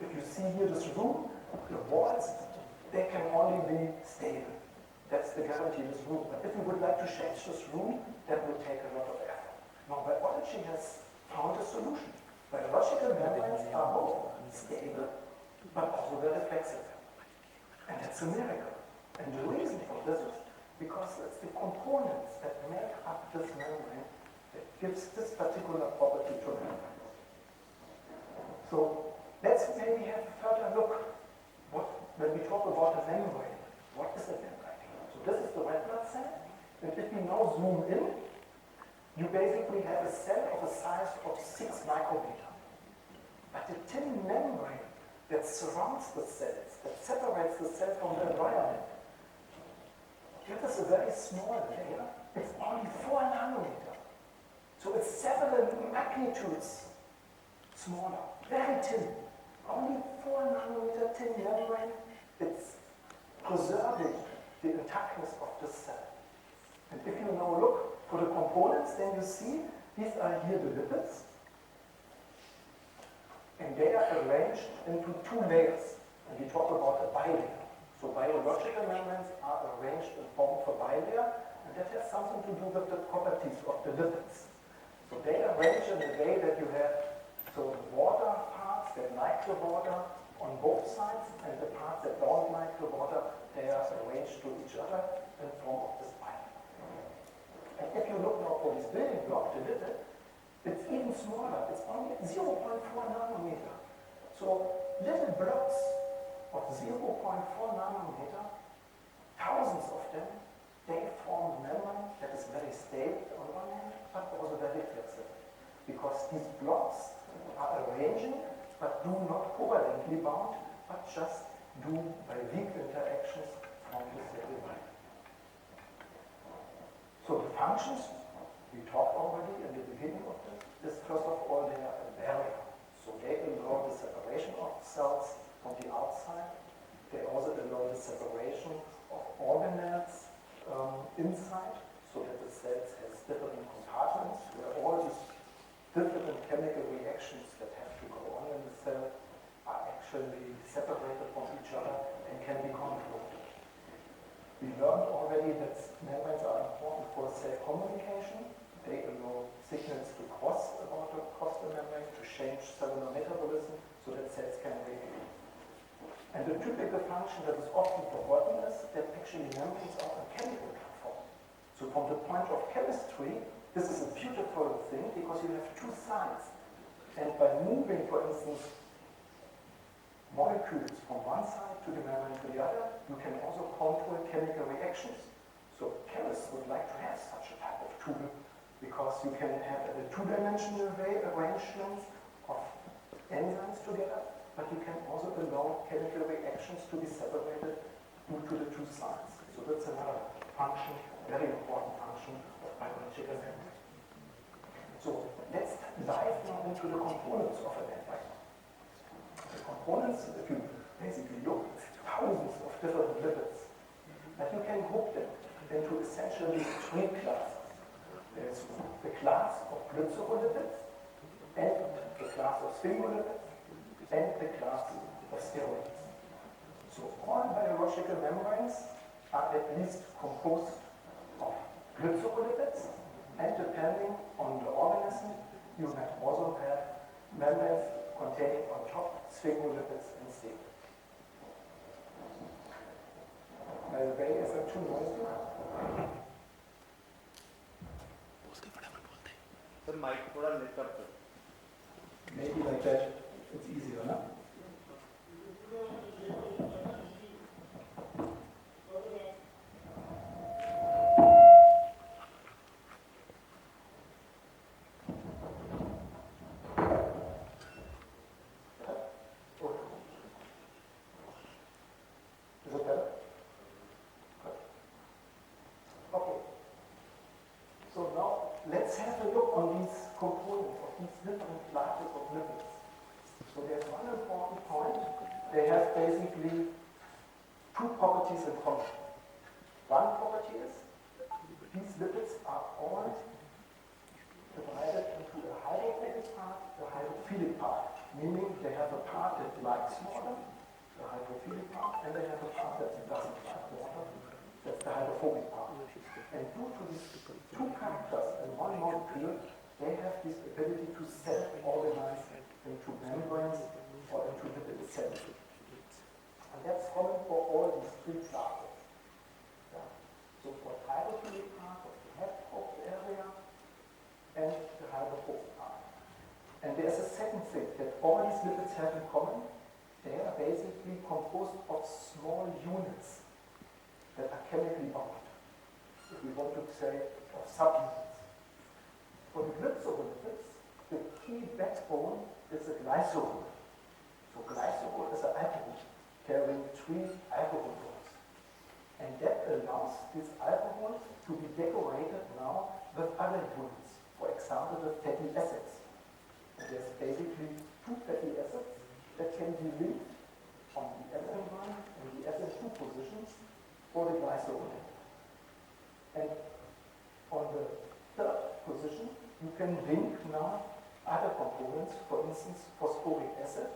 If you see here this room, the walls, they can only be stable. That's the guarantee of this room. But if we would like to change this room, that would take a lot of effort. Now, biology has found a solution. Biological membranes are both stable, but also very flexible. And that's a miracle. And the reason for this is because it's the components that make up this membrane that gives this particular property to the membrane. So let's maybe have a further look. When we talk about a membrane, what is a membrane? So this is the red blood cell. And if we now zoom in, you basically have a cell of a size of 6 micrometer. But the thin membrane that surrounds the cells, that separates the cell from the environment, that is a very small layer. It's only 4 nanometer. So it's several magnitudes smaller, very thin. Only 4 nanometer thin membrane. It's preserving the intactness of the cell. And if you now look for the components, then you see these are here the lipids. And they are arranged into 2 layers. And we talk about a bilayer. So biological membranes are arranged in form of a bilayer, and that has something to do with the properties of the lipids. So they are arranged in a way that you have so the water parts that like the water on both sides, and the parts that don't like the water, they are arranged to each other in form of this bilayer. And if you look now for this building block, the lipid, it's even smaller. It's only 0.4 nanometer. So little blocks of 0.4 nanometer, thousands of them, they form a membrane that is very stable on one hand, but also very flexible. Because these blocks are arranging, but do not covalently bound, but just do by weak interactions from the cell divider. So the functions, we talked already in the beginning of this, first of all, they are a barrier. So they allow the separation of cells from the outside. They also allow the separation of organelles inside, so that the cells has different compartments where all these different chemical reactions that have to go on in the cell are actually separated from each other and can be controlled. We learned already that membranes are important for cell communication. They allow signals to cross the membrane to change cellular metabolism so that cells can react. And the typical function that is often forgotten is that actually membranes are a chemical platform. So from the point of chemistry, this is a beautiful thing because you have 2 sides. And by moving, for instance, molecules from one side to the membrane to the other, you can also control chemical reactions. So chemists would like to have such a type of tool because you can have a 2-dimensional arrangements of enzymes together, but you can also allow chemical reactions to be separated due to the 2 sides. So that's another function, very important function of biological membrane. So let's dive now into the components of a membrane. The components, if you basically look, it's thousands of different lipids, but you can group them into essentially 3 classes. There's the class of glycerolipids, and the class of sphingolipids, and the class of steroids. So all biological membranes are at least composed of glycerolipids, and depending on the organism, you might also have membranes containing on top sphingolipids and steroids. By the way, is that too noisy? The mic थोड़ा lift up करो. Maybe like that, it's easier, no? Is it better? Okay. So now let's have a look on these components of these different classes of lipids. So there's one important point. They have basically 2 properties in common. One property is these lipids are all divided into a hydrophilic part, a hydrophilic part. meaning they have a part that likes water, the hydrophilic part, and they have a part that doesn't like water, that's the hydrophobic part. And due to these two characters in one molecule, they have this ability to self-organize into membranes or into lipid cells. And that's common for all these three classes. Yeah. So for the hydrophilic part of the heterophobic area and the hydrophobic part. And there's a second thing that all these lipids have in common. They are basically composed of small units that are chemically bound. If we want to say of subunits. For the glycerolipids, the key backbone is a glycerol. So glycerol is an alcohol carrying 3 alcohol groups. And that allows these alcohols to be decorated now with other units. For example, the fatty acids. And there's basically 2 fatty acids that can be linked on the SN1 and the SN2 positions for the glycerol. And on the third position, you can link now other components, for instance, phosphoric acid,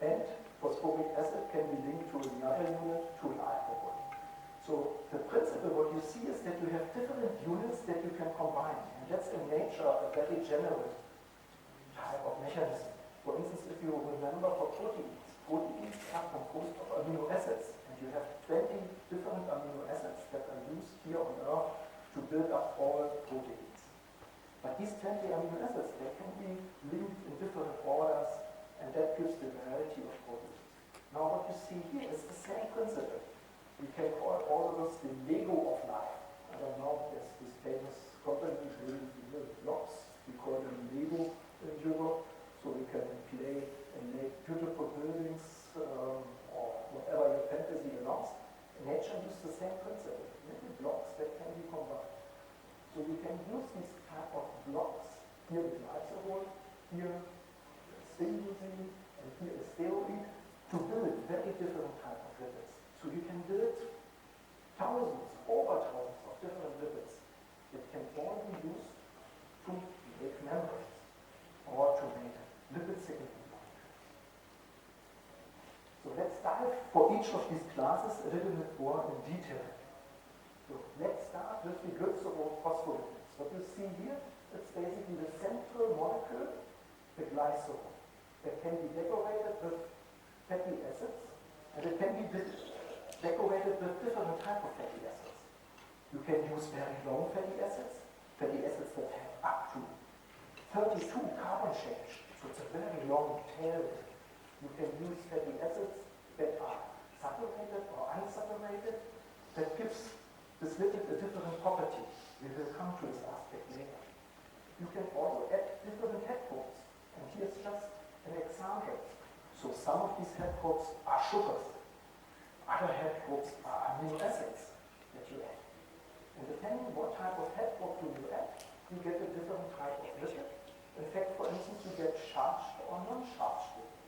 and phosphoric acid can be linked to another unit, to an alcohol. So the principle, what you see is that you have different units that you can combine. And that's in nature a very general type of mechanism. For instance, if you remember for proteins, proteins are composed of amino acids. And you have 20 different amino acids that are used here on Earth to build up all proteins. But these 20 amino acids, they can be linked in different orders, and that gives the variety of proteins. Now what you see here is the same principle. We can call all of this the Lego of life. I don't know, there's this famous company building little blocks. We call them Lego in Europe, so we can play and make beautiful buildings or whatever your fantasy allows. Nature uses the same principle, little blocks that can be combined. So we can use these type of blocks, here is glycerol, here is sphingosine, and here is steroid, to build very different type of lipids. So you can build thousands, over thousands of different lipids that can all be used to make membranes or to make lipid signaling molecules. So let's dive for each of these classes a little bit more in detail. So let's start with the glycerol phospholipids. What you see here, it's basically the central molecule, the glycerol, that can be decorated with fatty acids, and it can be decorated with different types of fatty acids. You can use very long fatty acids that have up to 32 carbon chains, so it's a very long tail. You can use fatty acids that are saturated or unsaturated, that gives this lipid a different property. We will come to this aspect later. You can also add different head groups, and here's just an example. So some of these head groups are sugars. Other head groups are amino acids that you add. And depending on what type of head group you add, you get a different type of lipid. In fact, for instance, you get charged or non-charged lipids.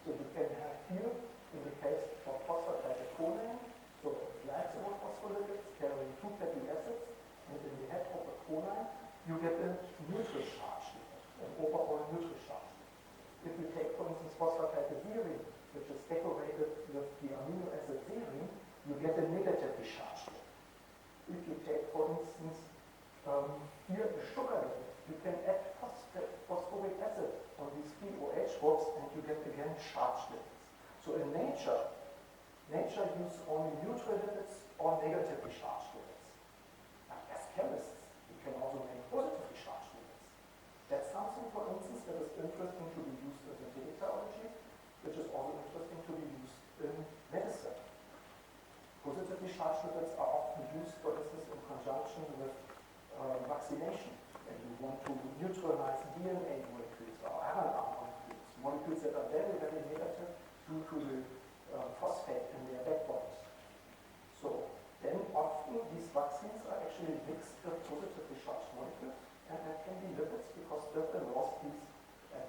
So you can have here, in the case of phosphatidylcholine, so glycerol phospholipids carrying 2 fatty acids, and in the head of a choline, you get a neutral charge lipid, an overall neutral charge lipid. If you take, for instance, phosphatidylserine, which is decorated with the amino acid serine, you get a negatively charged lipid. If you take, for instance, here a sugar lipid, you can add phosphoric acid on these three OH groups, and you get again charged lipids. So in nature uses only neutral lipids or negatively charged lipids. But as chemists, we can also make positively charged lipids. That's something, for instance, that is interesting to be used in synthetic biology, which is also interesting to be used in medicine. Positively charged lipids are often used, for instance, in conjunction with vaccination. And you want to neutralize DNA molecules or RNA molecules that are very, very negative due to the phosphate in their backbones. So then often these vaccines are actually mixed with positively charged molecules, and that can be lipids because that allows these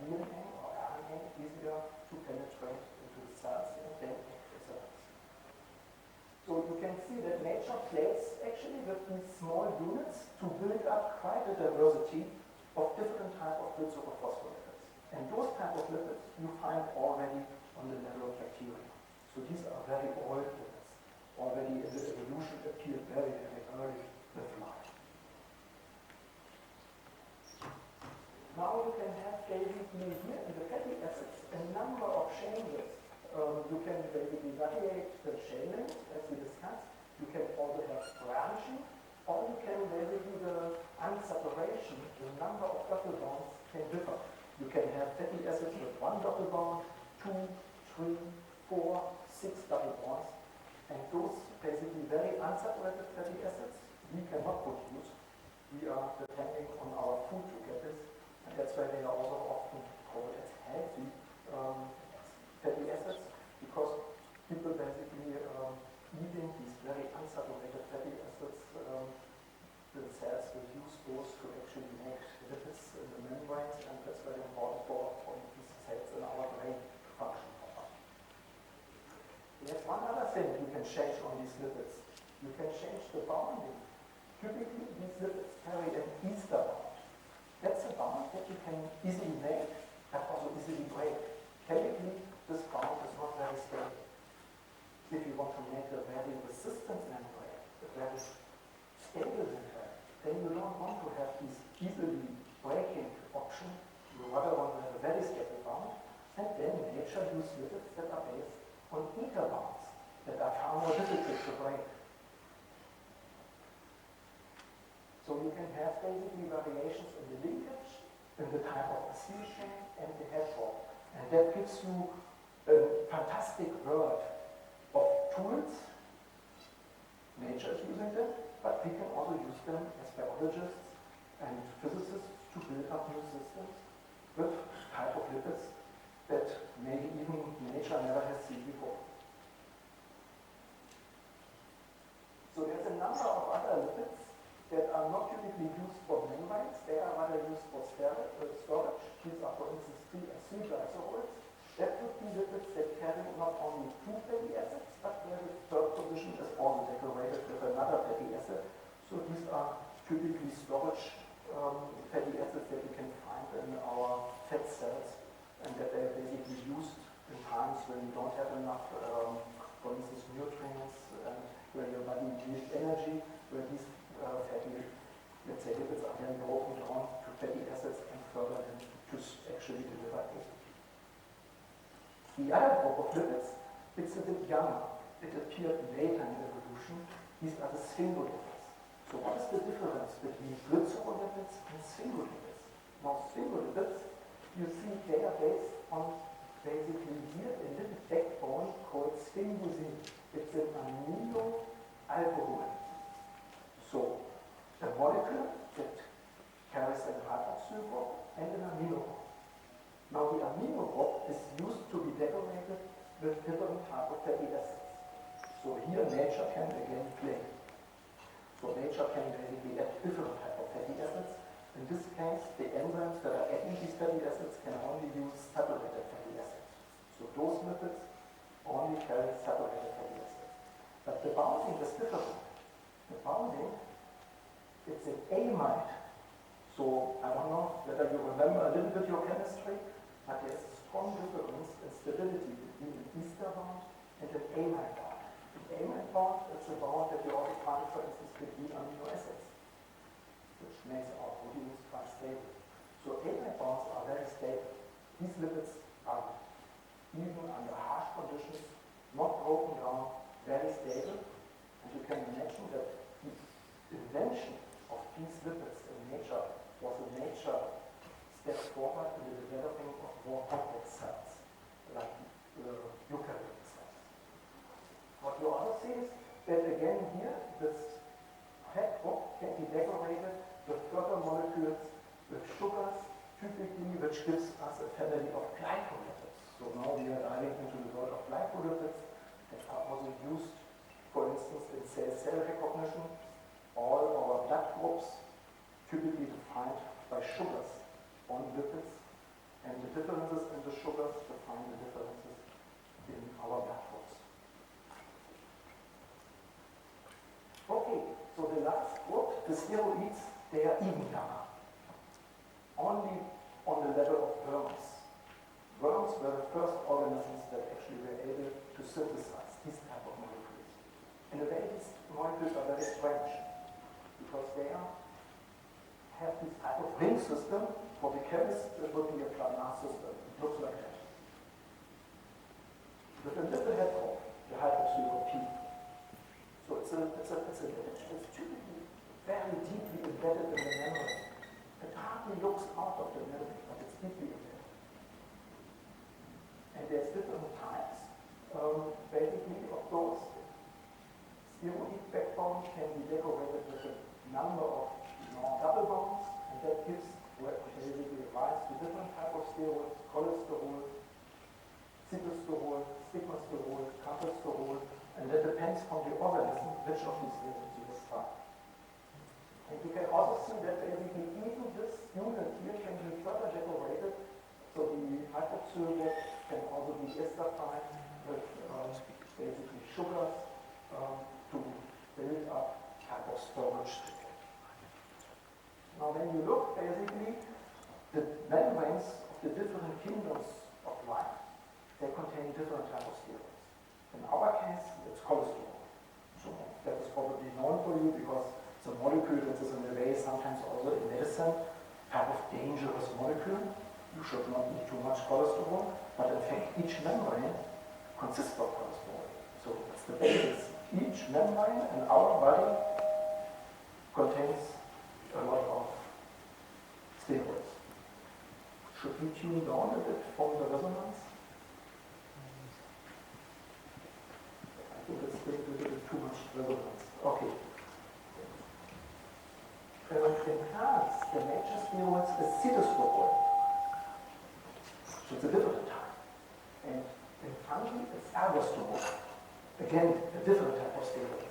DNA or RNA easier to penetrate into the cells and then act as a vaccine. So you can see that nature plays actually with these small units to build up quite a diversity of different types of glycerophospholipids. And those type of lipids you find already on the level of bacteria. So these are very old lipids. Already in the evolution appeared very, very early with life. Now you can have basically here in the fatty acids a number of chain lists. You can basically variate the chain length as we discussed. You can also have branching, or you can basically the unsaturation, the number of double bonds can differ. You can have fatty acids with 1 double bond, 2, 3, 4, 6 double bonds, and those basically very unsaturated fatty acids we cannot produce. We are depending on our food to get this, and that's why they are also often called as healthy fatty acids, because people basically eating these very unsaturated fatty acids, the cells will use those to actually make lipids in the membranes, and that's very important for these cells in our brain to function properly. There's one other thing you can change on these lipids. You can change the bounding. Typically, these lipids carry an IISER bond. That's a bond that you can easily make, but also easily break. Chemically, this bond is not very stable. If you want to make a very resistant membrane, a very stable membrane, then you don't want to have these easily breaking option. You rather want to have a very stable bond, and then nature uses lipids that are based on ether bonds that are far more difficult to break. So you can have basically variations in the linkage, in the type of acyl chain, and the headroom. And that gives you a fantastic world of tools. Nature is using them, but we can also use them as biologists and physicists to build up new systems with type of lipids that maybe even nature never has seen before. So there's a number of other lipids that are not typically used for membranes. They are rather used for storage. These are, for instance, 3 acylglycerols. That would be lipids that carry not only 2 fatty acids, but where the third position is also decorated with another fatty acid. So these are typically storage fatty acids that we can find in our fat cells, and that they are basically used in times when you don't have enough, for instance, nutrients, and where your body needs energy, where these fatty, let's say, lipids are then broken down to fatty acids and further then to actually deliver ATP. The other group of lipids, it's a bit younger. It appeared later in evolution. These are the sphingolipids. So what is the difference between glycerolipids and sphingolipids? Now, sphingolipids, you see they are based on basically here a lipid backbone called sphingosine. It's an amino alcohol. So a molecule that carries a hydroxyl group and an amino group. Now the amino group is used to be decorated with different types of fatty acids. So here nature can again play. So nature can basically add different types of fatty acids. In this case, the enzymes that are adding these fatty acids can only use saturated fatty acids. So those lipids only carry saturated fatty acids. But the bounding is different. The bounding, it's an amide. So I don't know whether you remember a little bit your chemistry, but there's a strong difference in stability between an IISER bond and an amide bond. An amide bond is a bond that you also find, for instance, between amino acids, which makes our proteins quite stable. So amide bonds are very stable. These lipids are, even under harsh conditions, not broken down, very stable. And you can imagine that the invention of these lipids in nature was a major step forward in the developing of more complex cells, like eukaryotic cells. What you also see is that again here, this head group can be decorated with further molecules, with sugars, typically, which gives us a family of glycolipids. So now we are diving into the world of glycolipids that are also used, for instance, in cell recognition. All our blood groups typically defined by sugars on lipids, and the differences in the sugars define the differences in our blood groups. Okay, so the last group, the steroids, they are even younger. Only on the level of worms. were the first organisms that actually were able to synthesize these type of molecules. In a way, these molecules are very strange because they have this type of ring system. For the chemist, it would be a planar system. It looks like that. With a little headroom, the hydroxyl P. So it's a lipid which is typically very deeply embedded in the membrane. It hardly looks out of the membrane, but it's deeply embedded. And there's different types, basically, of those. Steroid backbone can be decorated with a number of double bonds, and that gives basically rise to different types of steroids: cholesterol, cyclosterol, stigmasterol, carbosterol, and that depends on the organism which of these steroids you will try. And you can also see that basically even this unit here can be further decorated. So the hydroxyl can also be esterified with basically sugars to build up type of storage. Now when you look basically, the membranes of the different kingdoms of life, they contain different types of steroids. In our case, it's cholesterol. So that is probably known for you because it's a molecule that is in a way sometimes also in medicine, type of dangerous molecule. You should not eat too much cholesterol, but in fact each membrane consists of cholesterol. So that's the basis. Each membrane in our body contains a lot of steroids. Should we tune down a bit from the resonance? I think it's still a little bit too much resonance. Okay. In plants, the major steroids is cytosterol. So it's a different type. And in fungi, it's ergosterol. Again, a different type of steroid.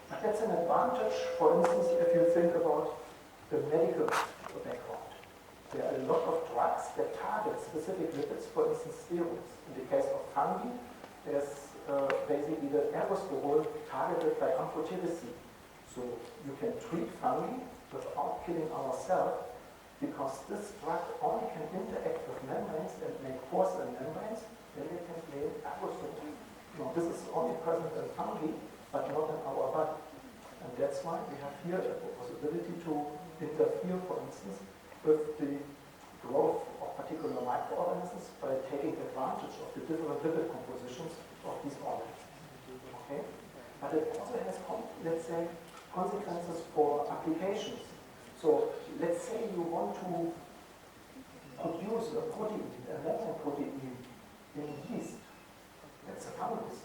But that's an advantage, for instance, if you think about the medical background. There are a lot of drugs that target specific lipids, for instance, steroids. In the case of fungi, there's basically the ergosterol targeted by amphotericin. So you can treat fungi without killing ourselves because this drug only can interact with membranes and make pores in membranes, then they can claim ergosterol. Now, this is only present in fungi, but not in our body. And that's why we have here the possibility to interfere, for instance, with the growth of particular microorganisms by taking advantage of the different lipid compositions of these organisms. Okay? But it also has, let's say, consequences for applications. So let's say you want to produce a protein, a membrane protein in yeast. That's a fungus.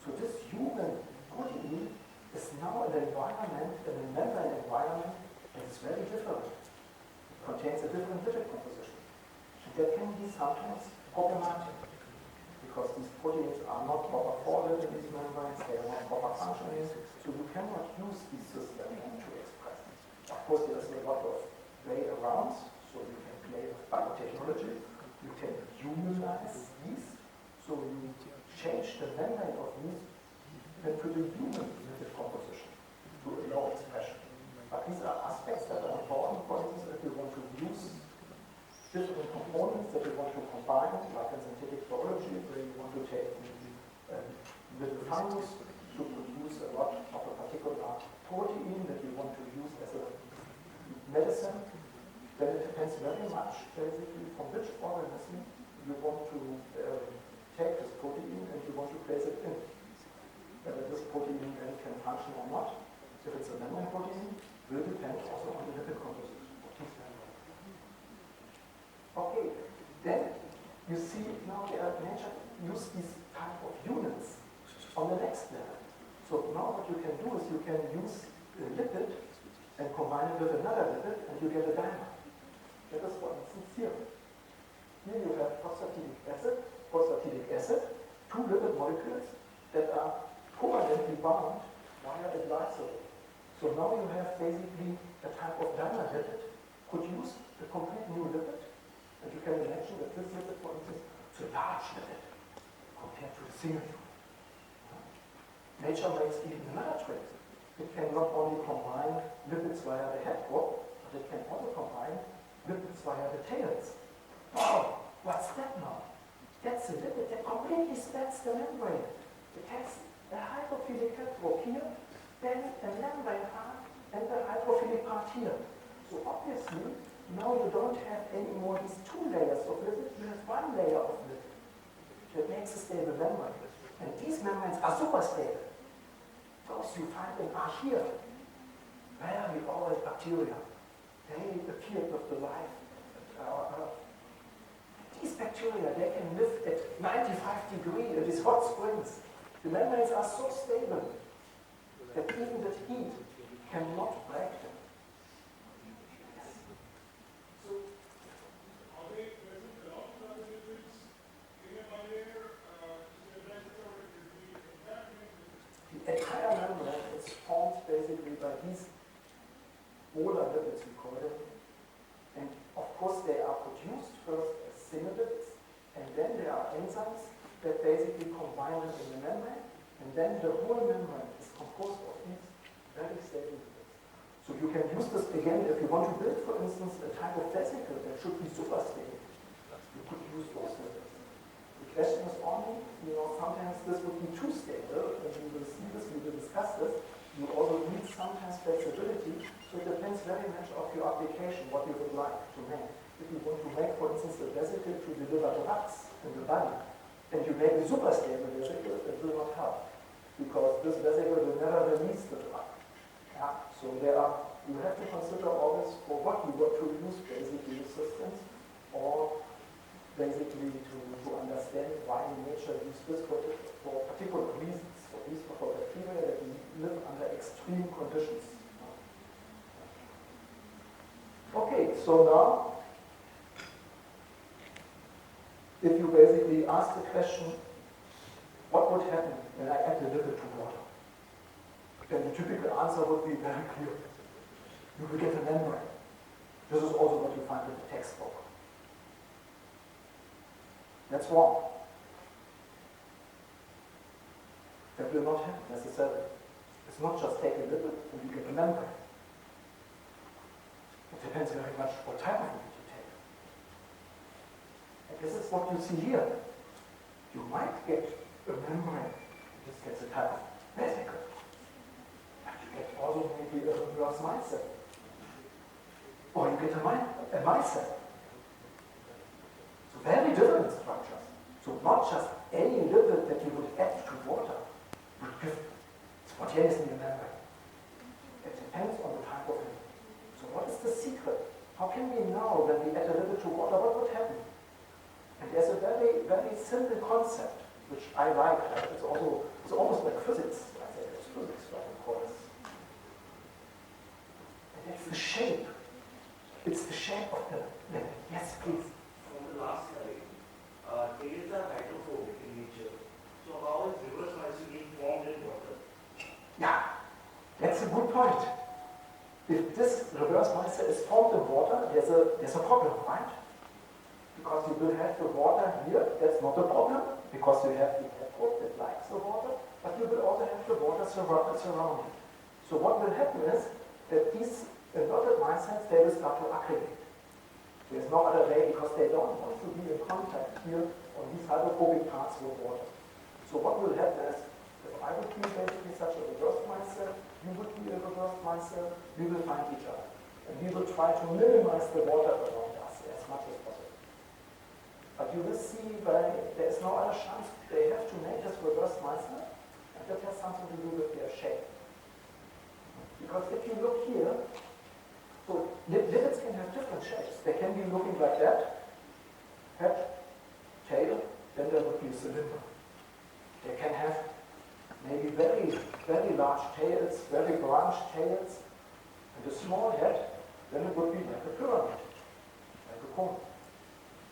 So this human protein is now in an environment, in a membrane environment that is very different. It contains a different lipid composition. And that can be sometimes problematic because these proteins are not proper folded in these membranes, they are not proper functioning, so you cannot use these systems to express. Of course, there's a lot of way around, so you can play with biotechnology, you can humanize yeast, so you change the membrane of yeast into the human lipid composition to allow expression. But these are aspects that are important, for instance, if you want to use different components that you want to combine, like in synthetic biology, where you want to take little fungus to produce a lot of a particular protein that you want to use as a medicine, then it depends very much, basically, from which organism you want to take this protein and you want to place it in. Whether this protein then can function or not, if it's a membrane protein, will depend also on the lipid composition of these membranes. Okay, then you see now nature use these type of units on the next level. So now what you can do is you can use a lipid and combine it with another lipid and you get a dimer. That is for instance here. Here you have phosphatidic acid, two lipid molecules that are covalently bound via a glycerol. So now you have basically a type of dimer lipid, produce a complete new lipid. And you can imagine that this lipid, for instance, is a large lipid compared to the single unit. Nature makes even another trick. It can not only combine lipids via the head wall, but it can also combine lipids via the tails. Wow, what's that now? That's a lipid that completely splats the membrane. It has a hydrophilic group here, then a membrane part, and a hydrophilic part here. So obviously, now you don't have any more these two layers of lipid, you have one layer of lipid that makes a stable membrane. And these membranes are super stable. Those you find in are here. Where we always bacteria. They appeared with the life at our Earth. These bacteria, they can live at 95 degrees in these hot springs. The membranes are so stable that even the heat cannot break them. So, the entire membrane is formed basically by these molar lipids, we call them. And of course they are produced first as single lipids, and then there are enzymes that basically combine them in the membrane, and then the whole membrane is composed of these very stable lipids. So you can use this again if you want to build, for instance, a type of vesicle that should be super stable. You could use those lipids. The question is only, sometimes this would be too stable, and we will see this, we will discuss this. You also need sometimes flexibility, so it depends very much of your application, what you would like to make. If you want to make, for instance, a vesicle to deliver drugs in the body, and you make a super stable vesicle, it will not help, because this vesicle will never release the drug. Yeah? So you have to consider always for what you want to use basically systems, or basically to understand why nature uses this for particular reasons. For bacteria that live under extreme conditions. Okay, so now, if you basically ask the question, what would happen when I add the lipid to water? Then the typical answer would be very clear. You will get a membrane. This is also what you find in the textbook. That's wrong. That will not happen necessarily. It's not just take a lipid and you get a membrane. It depends very much what type of lipid you take. And this is what you see here. You might get a membrane. This gets a type of vesicle. But you get also maybe a reverse micelle. Or you get a micelle. So very different structures. So not just any lipid that you would add to water would give spontaneously a membrane. It depends on the type of lipid. So what is the secret? How can we know when we add a lipid to water, what would happen? And there's a very, very simple concept, which I like. It's almost like physics. I say it's physics, right, of course. And it's the shape. It's the shape of the lipid. Yes, please. From the last slide, tails are hydrophobic in nature. So how is reverse micelle being formed in water? Yeah, that's a good point. If this reverse micelle is formed in water, there's a problem, right? Because you will have the water here, that's not a problem, because you have the headroom that likes the water, but you will also have the water surrounding. So what will happen is that these inverted micelles, they will start to aggregate. There's no other way because they don't want to be in contact here on these hydrophobic parts with water. So what will happen is, if I would be basically such a reverse micelle, you would be a reverse micelle, we will find each other. And we will try to minimize the water around us as much as possible. But you will see there is no other chance. They have to make this reverse micelle, and that has something to do with their shape. Because if you look here, so lipids can have different shapes. They can be looking like that, head, tail, then there would be a cylinder. They can have maybe very, very large tails, very branched tails, and a small head, then it would be like a pyramid, like a cone.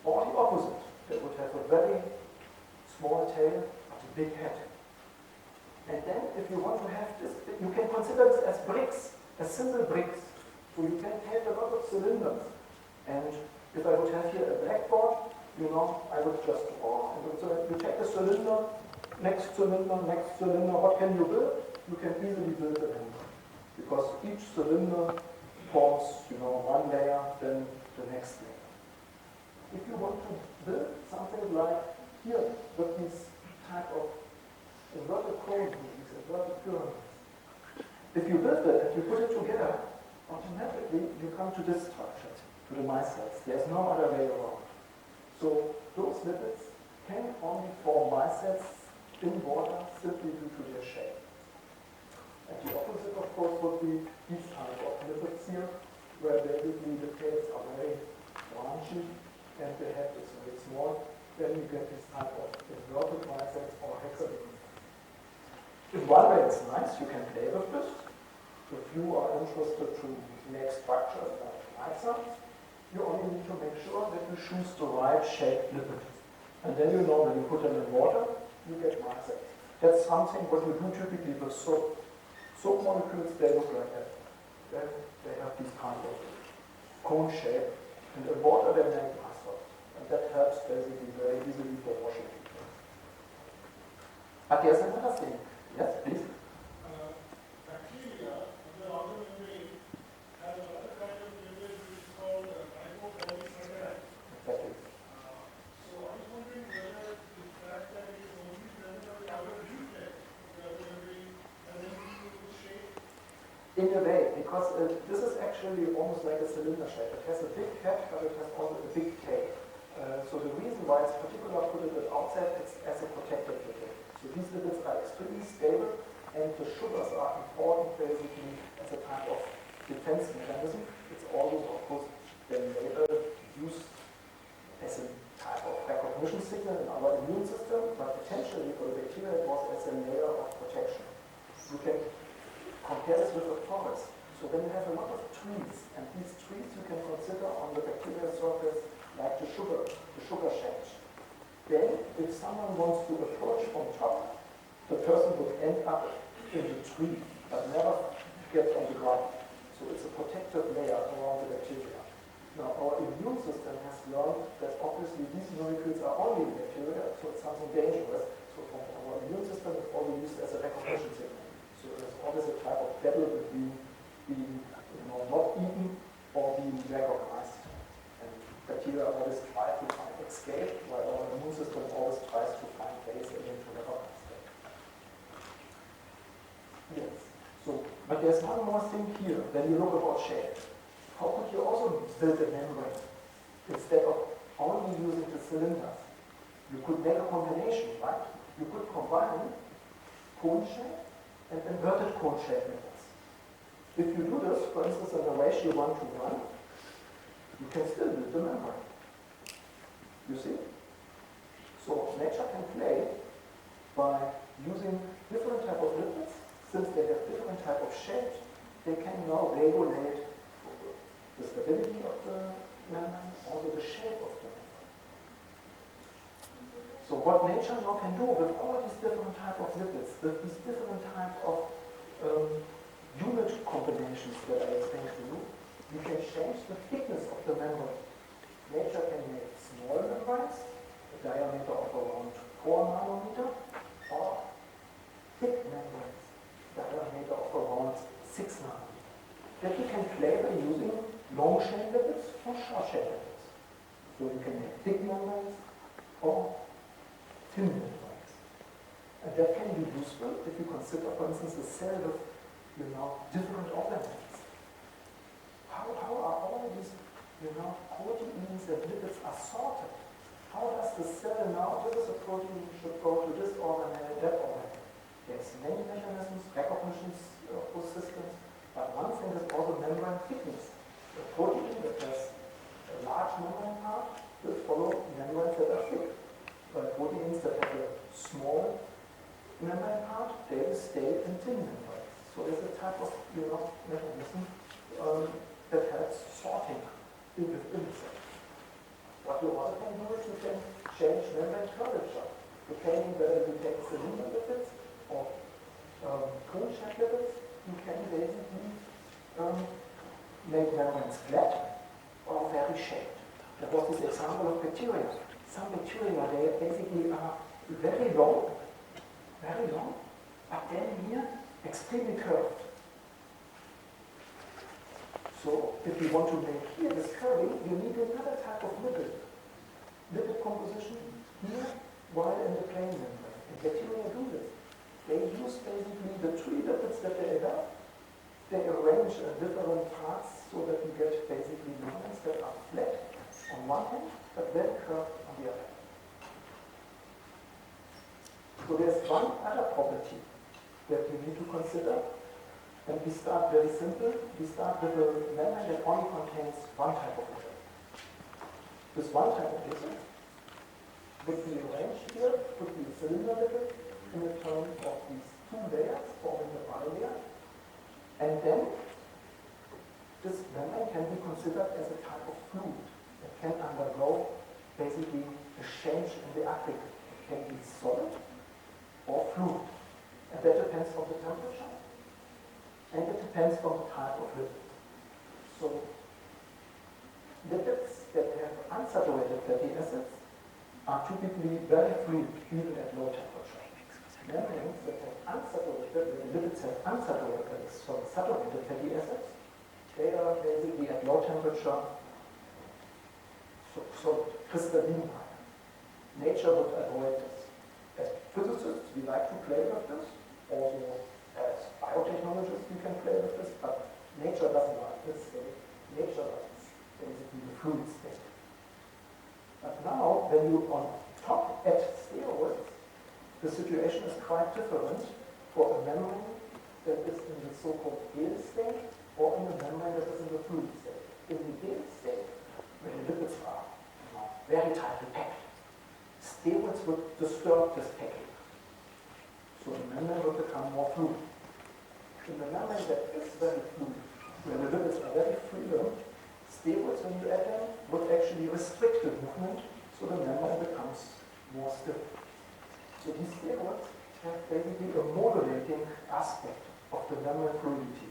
Or the opposite, they would have a very small tail, but a big head. And then if you want to have this, you can consider this as bricks, as simple bricks. So you can have a lot of cylinders. And if I would have here a blackboard, I would just draw. And so you take a cylinder, next cylinder, next cylinder. What can you build? You can easily build a membrane. Because each cylinder forms, one layer, then the next layer. If you want to build something like here with these type of inverted cone, these inverted pyramids. If you build it and you put it together, automatically you come to this structure, to the micelles. There's no other way around. So those lipids can only form micelles in water simply due to their shape. And the opposite, of course, would be these type of lipids here, where basically the tails are very branchy and the head is very small. Then you get this type of inverted micelles or hexagon. In one way it's nice, you can play with this. If you are interested to make structures like IISER, you only need to make sure that you choose the right shaped lipid. And then you know when you put them in water, you get micelles. That's something what you do typically with soap. Soap molecules, they look like that. Then they have this kind of cone shape. And in water, they make micelles. And that helps basically very easily for washing. But there's another thing. Yes, please. Bacteria, the organ membrane, has another kind of membrane which is called lipopolysaccharide. Exactly. So I was wondering whether the fact that it is only present on the outer reflex of the organ membrane has anything to do with shape. In a way, because this is actually almost like a cylinder shape. It has a big head, but it has also a big tail. So the reason why it's particularly put it outside is as a protective lipid. So these lipids are extremely stable, and the sugars are important basically as a type of defense mechanism. It's always, of course, then later used as a type of recognition signal in our immune system, but potentially for the bacteria it was as a layer of protection. You can compare this with a forest. So when you have a lot of trees, and these trees you can consider on the bacterial surface like the sugar shanks. Then, if someone wants to approach from top, the person would end up in the tree, but never get on the ground. So it's a protective layer around the bacteria. Now, our immune system has learned that obviously these molecules are only in bacteria, so it's something dangerous. So from our immune system, it's always used as a recognition signal. So there's always a type of battle between being not eaten or being recognized. And bacteria always try to find escape, while our immune system always tries to find ways again to recognize them. Yes. So, but there's one more thing here when you look about shape. How could you also build a membrane instead of only using the cylinders? You could make a combination, right? You could combine cone shape and inverted cone shape methods. If you do this, for instance, in a ratio 1:1, you can still build the membrane. You see? So nature can play by using different type of lipids. Since they have different type of shapes, they can now regulate the stability of the membrane, also the shape of the membrane. So what nature now can do with all these different type of lipids, with these different type of unit combinations that I explained to you, you can change the thickness of the membrane. Nature can make small membranes, a diameter of around 4 nanometer, or thick membranes, diameter of around 6 nanometer. That you can play by using long chain lipids or short chain lipids. So you can make thick membranes or thin membranes. And that can be useful if you consider, for instance, a cell with different organelles. How are all these proteins and lipids are sorted? How does the cell now, this is a protein, should go to this organelle, that organelle? There's many mechanisms, recognitions of those systems, but one thing is also membrane thickness. A protein that has a large membrane part will follow membranes that are thick. But proteins that have a small membrane part, they will stay in thin membranes. So there's a type of mechanism that helps sorting in the cell. What you also can do is you can change membrane curvature, depending whether you take cylinder lipids or cone-shaped lipids. You can basically make membranes flat or very shaped. That was this example of bacteria. Some bacteria, they basically are very long, but then here extremely curved. So if you want to make here this curving, you need another type of lipid composition here while in the plain membrane. And bacteria do this. They use basically the three lipids that they have. They arrange in different parts so that you get basically membranes that are flat on one hand, but then curved on the other. So there's one other property that you need to consider. And we start very simple. We start with a membrane that only contains one type of lipid. This one type of lipid would be arranged here, would be a cylinder lipid in the terms of these two layers forming the bilayer. And then this membrane can be considered as a type of fluid that can undergo basically a change in the aggregate. It can be solid or fluid. And that depends on the temperature. And it depends on the type of lipid. So lipids that have unsaturated fatty acids are typically very fluid even at low temperature. Membranes that have unsaturated, lipids have unsaturated, so saturated fatty acids, they are basically at low temperature so crystalline. Nature would avoid this. As physicists, we like to play with this. Also, as biotechnologists, we can play with this, but nature doesn't like this state. Nature likes basically the fluid state. But now, when you on top add steroids, the situation is quite different for a membrane that is in the so-called gel state or in a membrane that is in the fluid state. In the gel state, where the lipids are very tightly packed, steroids would disturb this packing. So the membrane will become more fluid. In the membrane that is very fluid, where the lipids are very freedom, steroids, when you add them, would actually restrict the movement, so the membrane becomes more stiff. So these steroids have basically a modulating aspect of the membrane fluidity.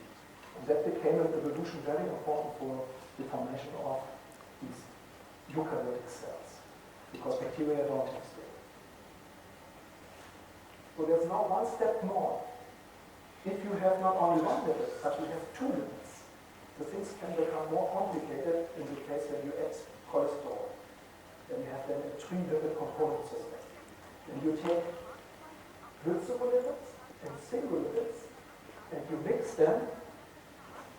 And that became in evolution very important for the formation of these eukaryotic cells, because bacteria don't have steroids. So there's now one step more. If you have not only one lipid, but you have two lipids, the things can become more complicated in the case when you add cholesterol. Then you have then a three-lipid component system. And you take glycerolipids and singularides and you mix them,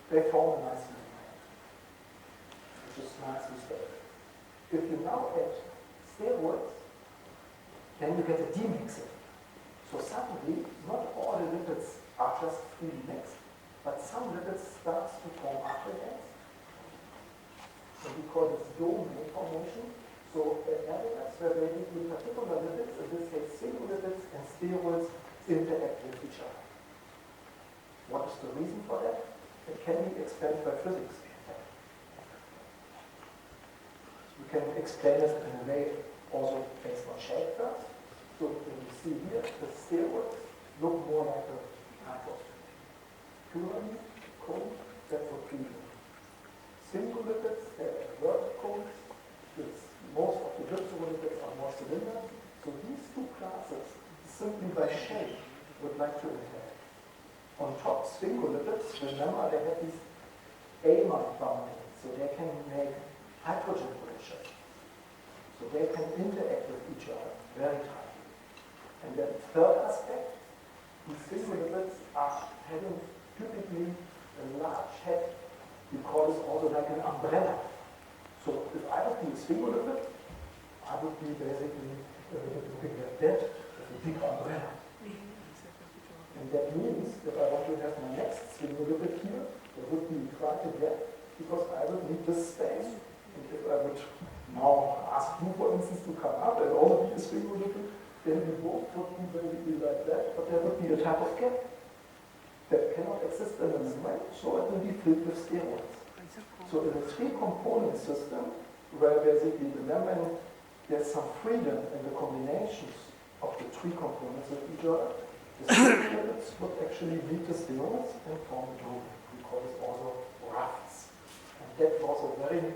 they form a nice membrane, which is nicely stable. If you now add steroids, then you get a demixing. So suddenly, not all the lipids are just freely mixed, but some lipids start to form aggregates. So we call this domain formation. So areas where basically particular lipids, in this case singularides and steroids, interact with each other. What is the reason for that? It can be explained by physics. You can explain it in a way also based on shape first. So when you see here, the steroids look more like a type of pyramid cone that would be singularides, they're vertical. Most of the glycerolipids are more cylinder. So these two classes, simply by shape, would like to interact. On top, sphingolipids, remember they have these amide boundings, so they can make hydrogen bridges. So they can interact with each other very tightly. And then the third aspect, these sphingolipids are having typically a large head. We call this also like an umbrella. So if I would be a sphingolipid, I would be basically looking at that as a big umbrella. And that means that I want to have my next sphingolipid here, there would be quite a gap, because I would need this space. And if I would now ask you, for instance, to come up and also be a sphingolipid, then we both would be basically like that, but there would be a type of gap that cannot exist in the membrane, so it will be filled with steroids. So in a three-component system, where basically the membrane, there's some freedom in the combinations of the three components of each other, the steroids would actually meet the steroids and form a dome. We call this also rafts. And that was a very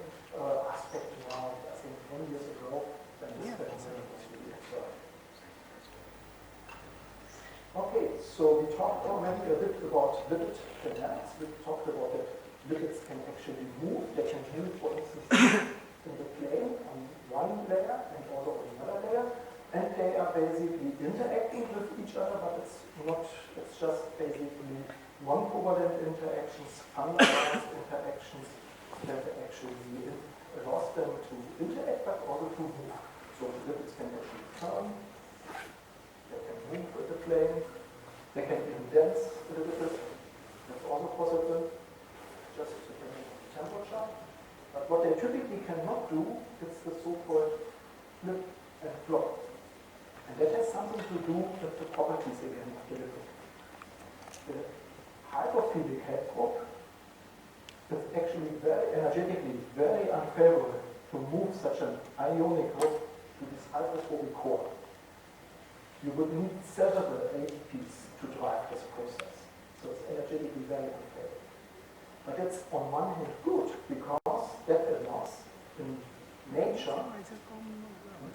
aspect now, I think 10 years ago, when this phenomenon was really observed. Okay, so we talked already a bit about lipid dynamics. We talked about that lipids can actually move. They can move, for instance, in the plane on one layer and also on another layer. and they are basically interacting with each other, but it's just basically non-covalent interactions, fundamental interactions that actually allows them to interact but also to move. So the lipids can actually turn, they can move with the plane, they can even dance a little bit, that's also possible, just depending on the temperature. But what they typically cannot do is the so-called flip and flop. And that has something to do with the properties again of the lipid. The hydrophilic head group is actually very energetically very unfavorable to move such an ionic group to this hydrophobic core. You would need several ATPs to drive this process. So it's energetically very unfavorable. But it's on one hand good because that allows in nature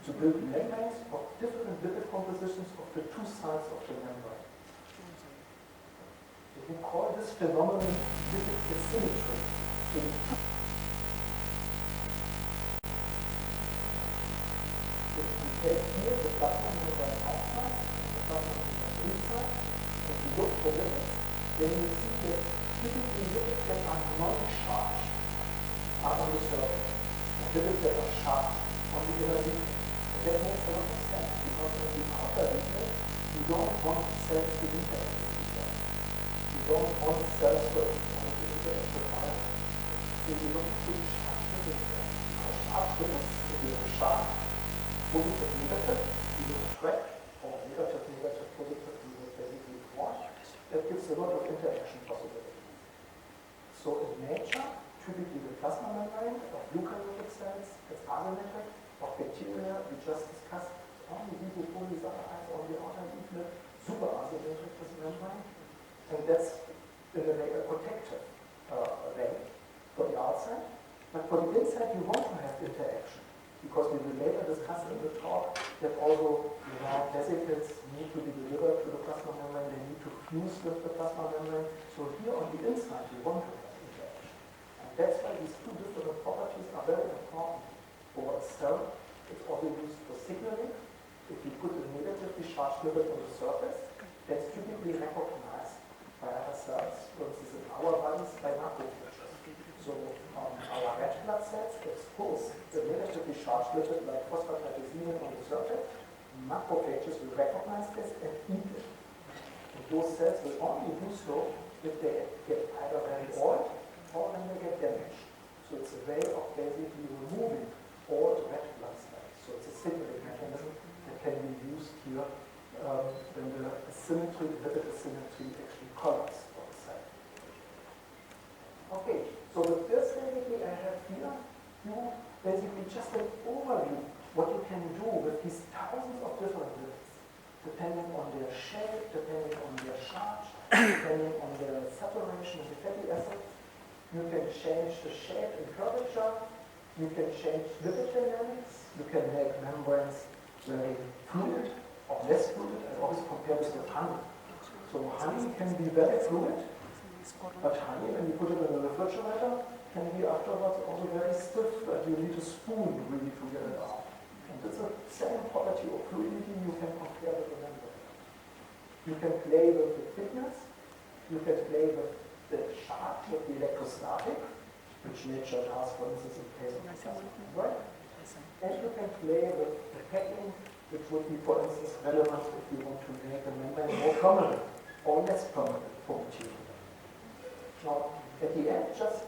to build membranes of different lipid compositions of the two sides of the membrane. We call this phenomenon lipid asymmetry. So if we take here the plasma membrane outside, the plasma membrane inside, and we look for lipids, then you see that typically lipids that are non-charged are on the surface, and lipids that are charged on the inner leaf. That makes a lot of sense because when you outer lipid, you don't want cells to interact with each other. You don't want cells to interact with fire. So you don't put charged lipids there. Because charged lipids, if you have a charge, positive, negative, you will attract, or negative, positive, you will basically avoid. That gives a lot of interaction possibilities. So in nature, typically the plasma membrane of eukaryotic cells is asymmetric. Of bacteria, we just discussed, only lipopolysaccharides on the outer leaflet, super asymmetric this membrane, and that's in a way a protective way for the outside. But for the inside, you want to have interaction, because we will later discuss in the talk that although vesicles need to be delivered to the plasma membrane, they need to fuse with the plasma membrane. So here on the inside, you want to have interaction. And that's why these two different properties are very important. For a cell, it's also used for signaling. If you put a negatively charged lipid on the surface, that's typically recognized by other cells, for instance in our bodies, by macrophages. So our red blood cells expose the negatively charged lipid like phosphatidylserine on the surface. Macrophages will recognize this and eat it. And those cells will only do so if they get either very old or when they get damaged. So it's a way of basically removing all red blood cells. So it's a signaling mechanism that can be used here when the asymmetry, lipid asymmetry actually collapses on the cell. Okay, so with this basically I have here basically just an overview what you can do with these thousands of different lipids, depending on their shape, depending on their charge, depending on their separation in the fatty acids. You can change the shape and curvature. You can change lipid dynamics. You can make membranes very fluid or less fluid. I always compare this with honey. So honey can be very fluid, but honey, when you put it in the refrigerator, can be afterwards also very stiff, and you need a spoon really to get it out. And it's the same property of fluidity you can compare with the membrane. You can play with the thickness. You can play with the charge, with the electrostatic, which nature does, for instance, in case of the plasma membrane. And you can play with the packing, which would be, for instance, relevant if you want to make a membrane more permanent or less permanent for material. Now, at the end, just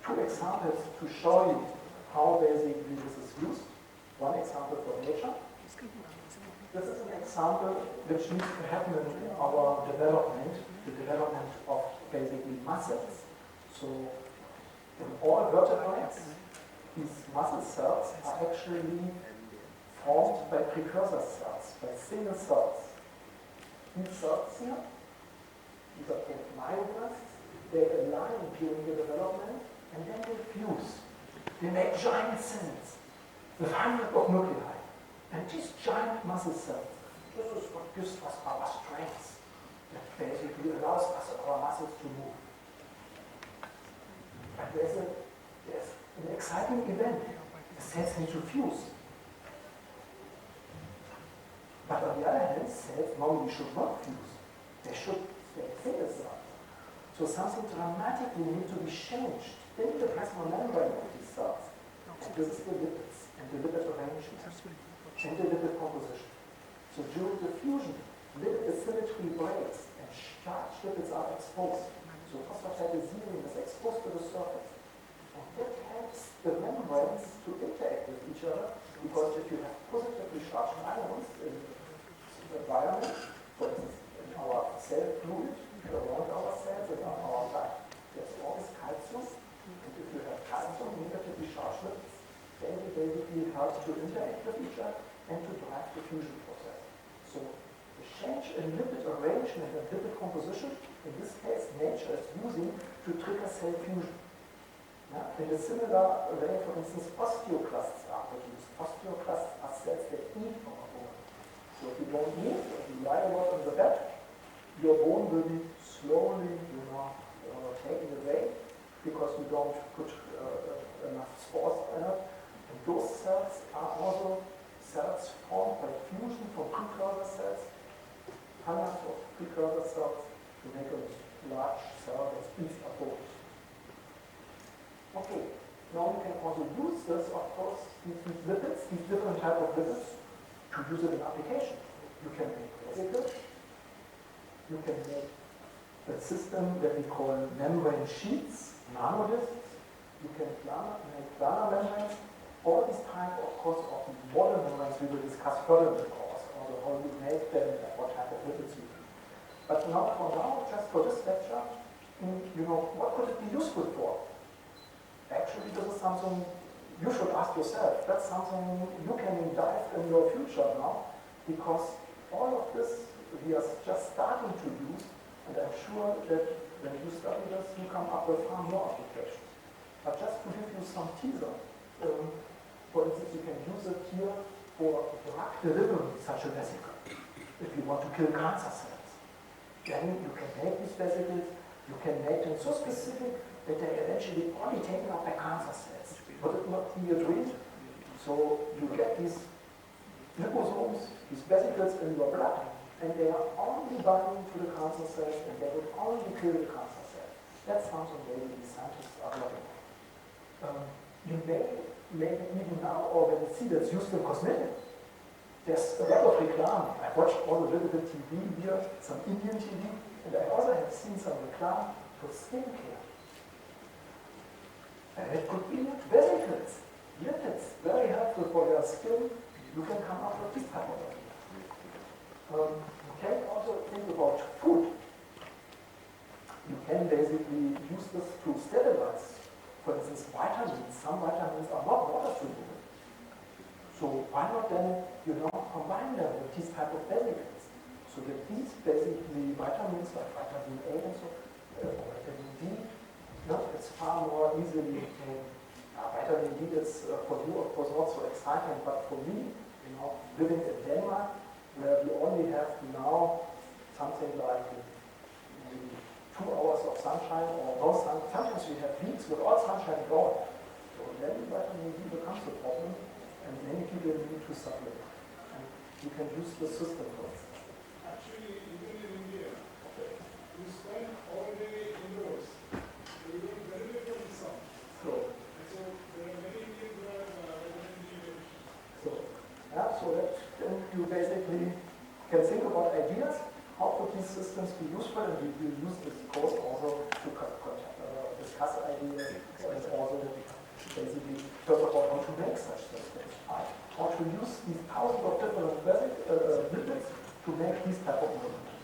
two examples to show you how basically this is used. One example for nature. This is an example which needs to happen in our development, the development of basically muscles. So, in all vertebrates, these muscle cells are actually formed by precursor cells, by single cells. These cells here, these are called myoblasts, they align during the development and then they fuse. They make giant cells with hundreds of nuclei. And these giant muscle cells, this is what gives us our strength, that basically allows us our muscles to move. But there's an exciting event. The cells need to fuse. cells normally should not fuse. They should stay single cells. So something dramatically needs to be changed in the plasma membrane of these cells. And this is the lipids and the lipid arrangement and the lipid composition. So during the fusion, lipid asymmetry breaks and charged lipids are exposed. So phosphatidylserine is exposed to the surface. And that helps the membranes to interact with each other, because if you have positively charged ions in the environment, for instance, in our cell fluid around our cells and on our gut, there's always calcium. And if you have calcium, negatively charged lipids, then they basically help to interact with each other and to drive the fusion process. So the change in lipid arrangement and lipid composition, in this case, nature is using to trigger cell fusion. In a similar way, for instance, osteoclasts are produced. Osteoclasts are cells that eat our bone. So if you don't eat, if you lie a lot on the bed, your bone will be slowly, taken away because you don't put enough spores in it. And those cells are also cells formed by fusion from precursor cells, hundreds of precursor cells, to make a large cell that eats our bones. Okay, now we can also use this, of course, these lipids, these different type of lipids, to use it in application. You can make vesicles, you can make a system that we call membrane sheets, nanodiscs, you can make planar membranes. All these type, of course, of modern membranes we will discuss further in the course, also how you make them and what type of lipids you use. But now, just for this lecture, what could it be useful for? Actually, this is something you should ask yourself. That's something you can dive in your future now, because all of this we are just starting to use, and I'm sure that when you study this, you come up with far more applications. But just to give you some teaser, for instance, you can use it here for drug delivery, such a vesicle. If you want to kill cancer cells, then you can make these vesicles, you can make them so specific that they eventually only taken up by cancer cells. Would it not be a dream? So you get these liposomes, these vesicles in your blood, and they are only binding to the cancer cells, and they would only kill the cancer cells. That's something maybe the scientists are working on. You may even now, or when you see that's used in cosmetics, there's a lot of reclam. I watched all the little bit TV here, some Indian TV, and I also have seen some reclam for skincare. And it could be vesicles, lipids, very helpful for your skin. You can come up with this type of idea. You can also think about food. You can basically use this to sterilize, for instance, vitamins. Some vitamins are not water soluble. So why not then, combine them with these type of vesicles? So that these basically vitamins, like vitamin A and so, or vitamin D, it's far more easily obtained. Vitamin D is for you, of course, not so exciting, but for me, living in Denmark, where we only have now something like maybe 2 hours of sunshine or no sun. Sometimes we have weeks with all sunshine gone. So then vitamin D becomes a problem, and many people need to supplement. And you can use the system for it. Actually, even in India, you spend all day indoors. You don't benefit from the sun. So There are many Indians who have vitamin D deficiency. So that then you basically can think about ideas. How could these systems be useful? And we will use this course also to discuss ideas, and also basically talk about how to make such systems. How to use these thousands of different lipids to make these type of molecules.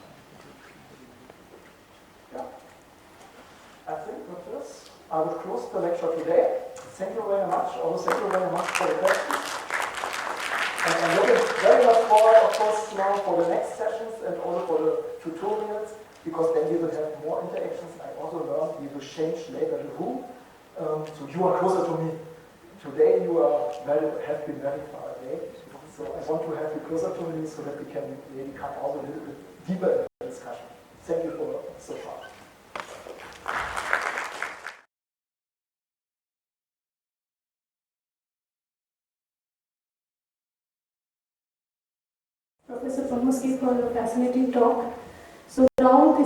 Yeah. I think with this, I will close the lecture today. Thank you very much. Also, thank you very much for the questions. And I'm looking very much forward, of course, now for the next sessions and also for the tutorials, because then we will have more interactions. I also learned we will change later the room, so you are closer to me. Today you have been very far away, so I want to have you closer to me so that we can maybe come out a little bit deeper in the discussion. Thank you for so far. Professor Pomorski, for a fascinating talk. So now